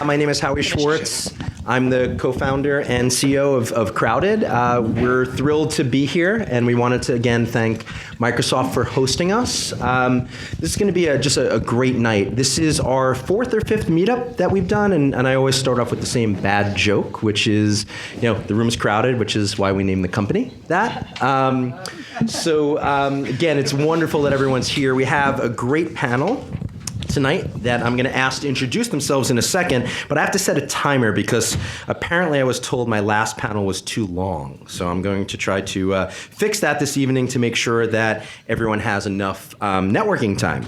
My name is Howie Schwartz. I'm the co-founder and CEO of Crowded. We're thrilled to be here, and we wanted to again thank Microsoft for hosting us. This is going to be just a great night. This is our fourth or fifth meetup that we've done, and I always start off with the same bad joke, which is, the room's crowded, which is why we named the company that. Again, it's wonderful that everyone's here. We have a great panel tonight that I'm going to ask to introduce themselves in a second, but I have to set a timer because apparently I was told my last panel was too long. So I'm going to try to fix that this evening to make sure that everyone has enough networking time.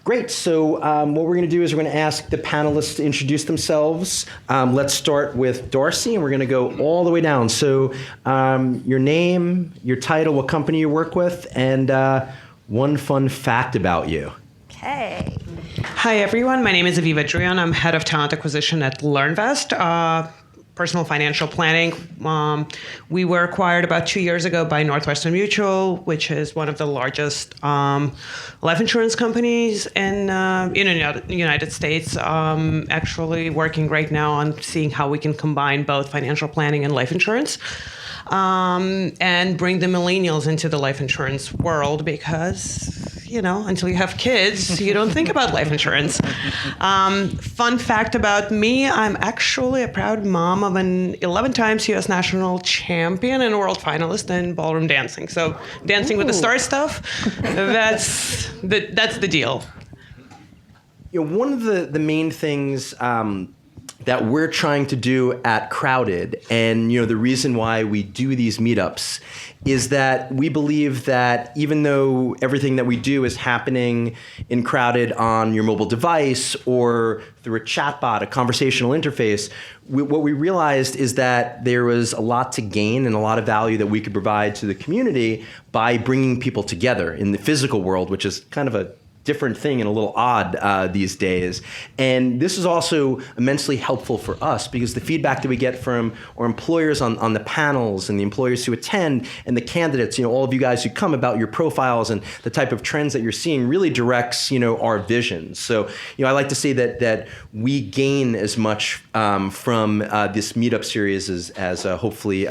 Great, so what we're going to do is we're going to ask the panelists to introduce themselves. Let's start with Darcy, and we're going to go all the way down. So your name, your title, what company you work with, and one fun fact about you. Hey. Hi, everyone. My name is Aviva Druyan. I'm head of Talent Acquisition at LearnVest, personal financial planning. We were acquired about 2 years ago by Northwestern Mutual, which is one of the largest life insurance companies in the United States. Actually working right now on seeing how we can combine both financial planning and life insurance. And bring the millennials into the life insurance world because, until you have kids, you don't think about life insurance. Fun fact about me, I'm actually a proud mom of an 11 times U.S. national champion and a world finalist in ballroom dancing. So Dancing with the Stars stuff, that's the deal. One of the main things that we're trying to do at Crowded, and the reason why we do these meetups is that we believe that even though everything that we do is happening in Crowded on your mobile device or through a chatbot, a conversational interface, what we realized is that there was a lot to gain and a lot of value that we could provide to the community by bringing people together in the physical world, which is kind of a different thing and a little odd these days. And this is also immensely helpful for us because the feedback that we get from our employers on the panels and the employers who attend and the candidates, all of you guys who come about your profiles and the type of trends that you're seeing really directs, our vision. So, I like to say that we gain as much from this meetup series as hopefully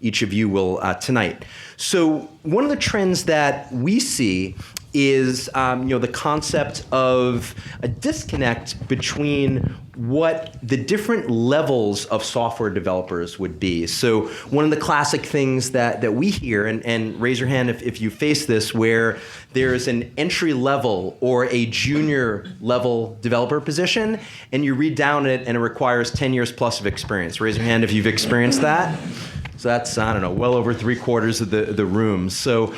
each of you will tonight. So one of the trends that we see is the concept of a disconnect between what the different levels of software developers would be. So one of the classic things that we hear, and raise your hand if you face this, where there's an entry level or a junior level developer position, and you read down it and it requires 10 years plus of experience. Raise your hand if you've experienced that. So that's, well over 3/4 of the room. So,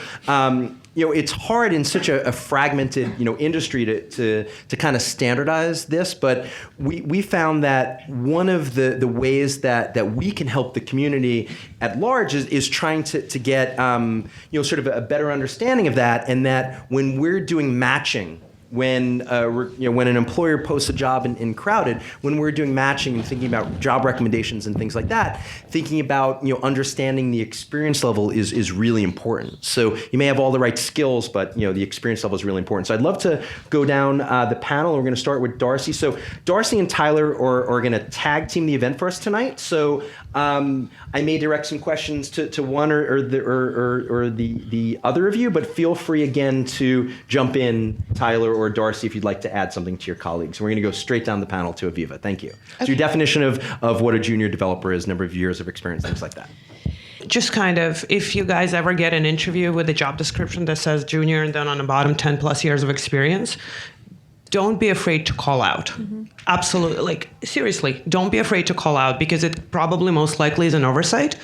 it's hard in such a fragmented, industry to kind of standardize this, but we found that one of the ways that we can help the community at large is trying to get, sort of a better understanding of that, and that when we're doing matching, when an employer posts a job in Crowded, when we're doing matching and thinking about job recommendations and things like that, thinking about understanding the experience level is really important. So you may have all the right skills, but the experience level is really important. So I'd love to go down the panel. We're going to start with Darcy. So Darcy and Tyler are going to tag team the event for us tonight. So I may direct some questions to one or the other of you, but feel free again to jump in, Tyler or Darcy, if you'd like to add something to your colleagues. We're going to go straight down the panel to Aviva. Thank you. Okay. So your definition of what a junior developer is, number of years of experience, things like that. Just kind of, if you guys ever get an interview with a job description that says junior and then on the bottom 10 plus years of experience, don't be afraid to call out. Mm-hmm. Absolutely. Seriously, don't be afraid to call out because it probably most likely is an oversight.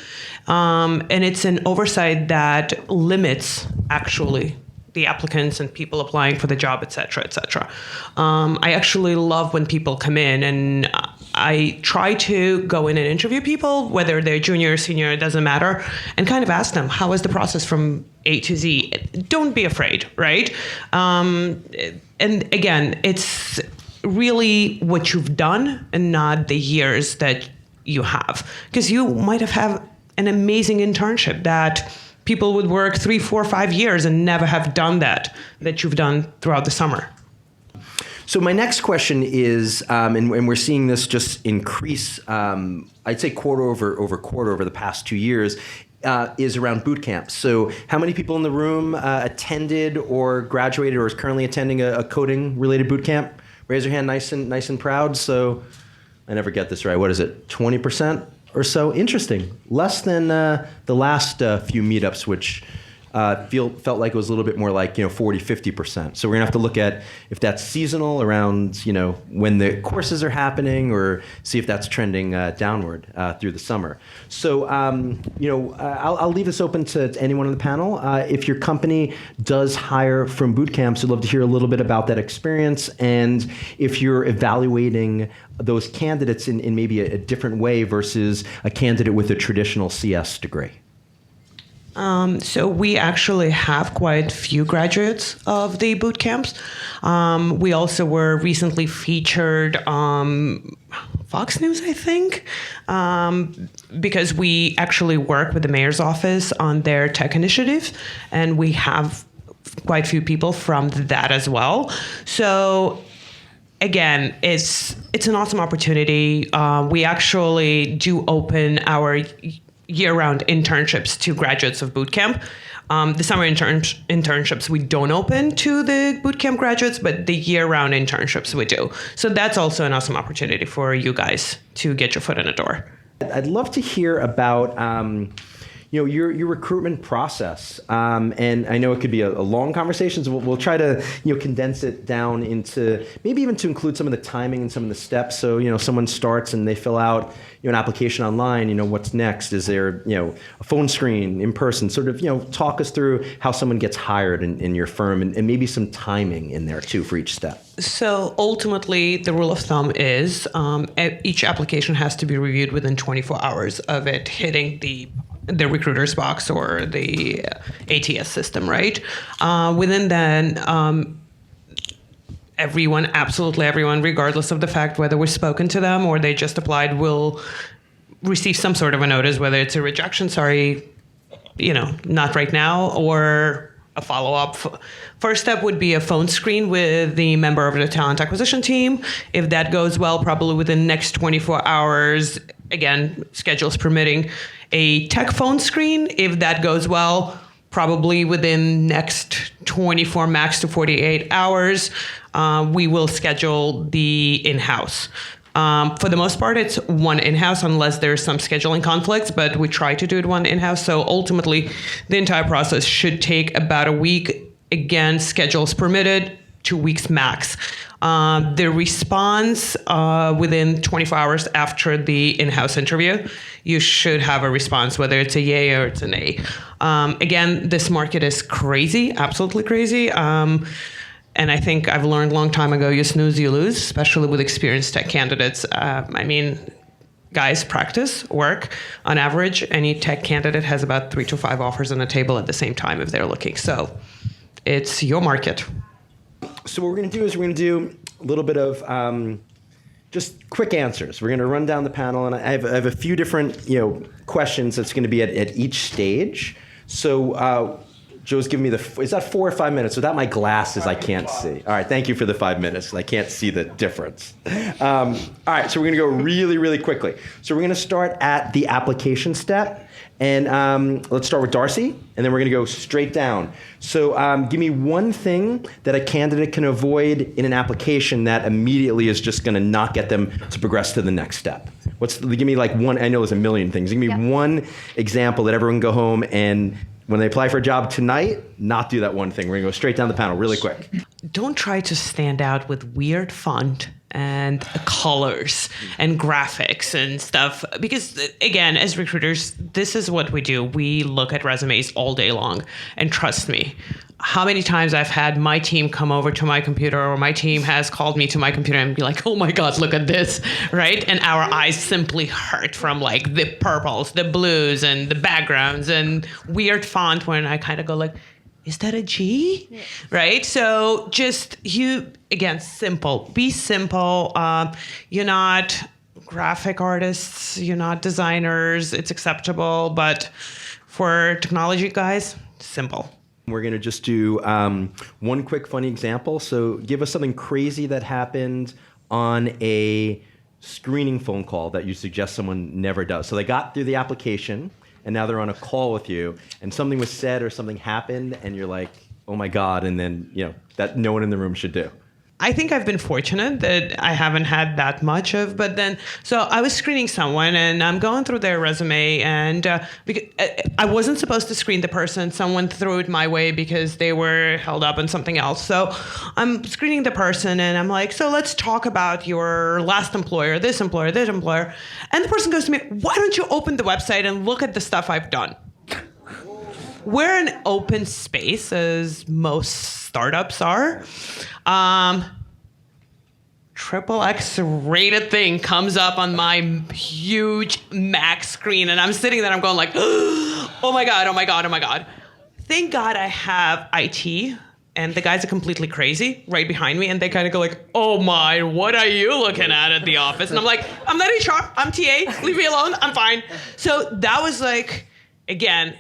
And it's an oversight that limits actually the applicants and people applying for the job, et cetera, et cetera. I actually love when people come in, and I try to go in and interview people, whether they're junior or senior, it doesn't matter, and kind of ask them, how is the process from A to Z? Don't be afraid, right? And again, it's really what you've done and not the years that you have. Because you might have had an amazing internship that people would work 3, 4, 5 years and never have done that you've done throughout the summer. So my next question is, and we're seeing this just increase, I'd say quarter over quarter over the past 2 years, is around boot camps. So how many people in the room attended or graduated or is currently attending a coding-related boot camp? Raise your hand, nice and proud. So I never get this right. What is it, 20% or so? Interesting. Less than the last few meetups, which felt like it was a little bit more like 40, 50%. So we're gonna have to look at if that's seasonal around when the courses are happening, or see if that's trending downward through the summer. So I'll leave this open to anyone on the panel. If your company does hire from boot camps, I'd love to hear a little bit about that experience, and if you're evaluating those candidates in maybe a different way versus a candidate with a traditional CS degree. So we actually have quite a few graduates of the boot camps. We also were recently featured on Fox News, I think, because we actually work with the mayor's office on their tech initiative, and we have quite a few people from that as well. So again, it's an awesome opportunity. We actually do open our year-round internships to graduates of bootcamp. The summer internships we don't open to the bootcamp graduates, but the year-round internships we do. So that's also an awesome opportunity for you guys to get your foot in the door. I'd love to hear about your recruitment process, and I know it could be a long conversation, so we'll try to condense it down into maybe even to include some of the timing and some of the steps. So someone starts and they fill out an application online. What's next? Is there a phone screen, in person? Sort of talk us through how someone gets hired in your firm, and maybe some timing in there too for each step. So ultimately, the rule of thumb is each application has to be reviewed within 24 hours of it hitting the recruiter's box or the ATS system, right? Within then, absolutely everyone, regardless of the fact whether we've spoken to them or they just applied, will receive some sort of a notice, whether it's a rejection, sorry, not right now, or a follow-up. First step would be a phone screen with the member of the talent acquisition team. If that goes well, probably within the next 24 hours, again, schedules permitting, a tech phone screen. If that goes well, probably within next 24 max to 48 hours, we will schedule the in-house. For the most part, it's one in-house unless there's some scheduling conflicts, but we try to do it one in-house. So ultimately, the entire process should take about a week. Again, schedules permitted, 2 weeks max. The response within 24 hours after the in-house interview, you should have a response, whether it's a yay or it's an A. Again, this market is crazy, absolutely crazy. And I think I've learned a long time ago, you snooze, you lose, especially with experienced tech candidates. Guys, practice, work. On average, any tech candidate has about 3 to 5 offers on the table at the same time if they're looking. So it's your market. So what we're going to do is we're going to do a little bit of just quick answers. We're going to run down the panel, and I have a few different questions that's going to be at each stage. So Joe's giving me is that 4 or 5 minutes? Without my glasses, I can't see. All right, thank you for the 5 minutes. I can't see the difference. All right, so we're going to go really, really quickly. So we're going to start at the application step. And let's start with Darcy, and then we're going to go straight down. So give me one thing that a candidate can avoid in an application that immediately is just going to not get them to progress to the next step. Give me like one, I know there's a million things. Give me one example that everyone can go home and when they apply for a job tonight, not do that one thing. We're going to go straight down the panel really quick. Don't try to stand out with weird font and colors and graphics and stuff. Because again, as recruiters, this is what we do. We look at resumes all day long. And trust me, how many times I've had my team come over to my computer or my team has called me to my computer and be like, oh my God, look at this, right? And our eyes simply hurt from like the purples, the blues and the backgrounds and weird font when I kind of go like, is that a G? Yeah. Right? So just simple. Be simple. You're not graphic artists. You're not designers. It's acceptable. But for technology guys, simple. We're going to just do one quick funny example. So give us something crazy that happened on a screening phone call that you suggest someone never does. So they got through the application and now they're on a call with you and something was said or something happened and you're like, oh my God, and then, that no one in the room should do. I think I've been fortunate that I haven't had that much of, but then, so I was screening someone and I'm going through their resume and because I wasn't supposed to screen the person. Someone threw it my way because they were held up on something else. So I'm screening the person and I'm like, so let's talk about your last employer, this employer, that employer. And the person goes to me, why don't you open the website and look at the stuff I've done? We're an open space, as most startups are. XXX rated thing comes up on my huge Mac screen, and I'm sitting there, I'm going like, oh my God, oh my God, oh my God. Thank God I have IT, and the guys are completely crazy right behind me, and they kind of go like, oh my, what are you looking at the office? And I'm like, I'm not HR, I'm TA, leave me alone, I'm fine. So that was like, again,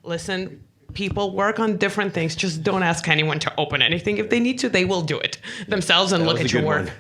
listen, people work on different things. Just don't ask anyone to open anything. If they need to, they will do it themselves and look at your work.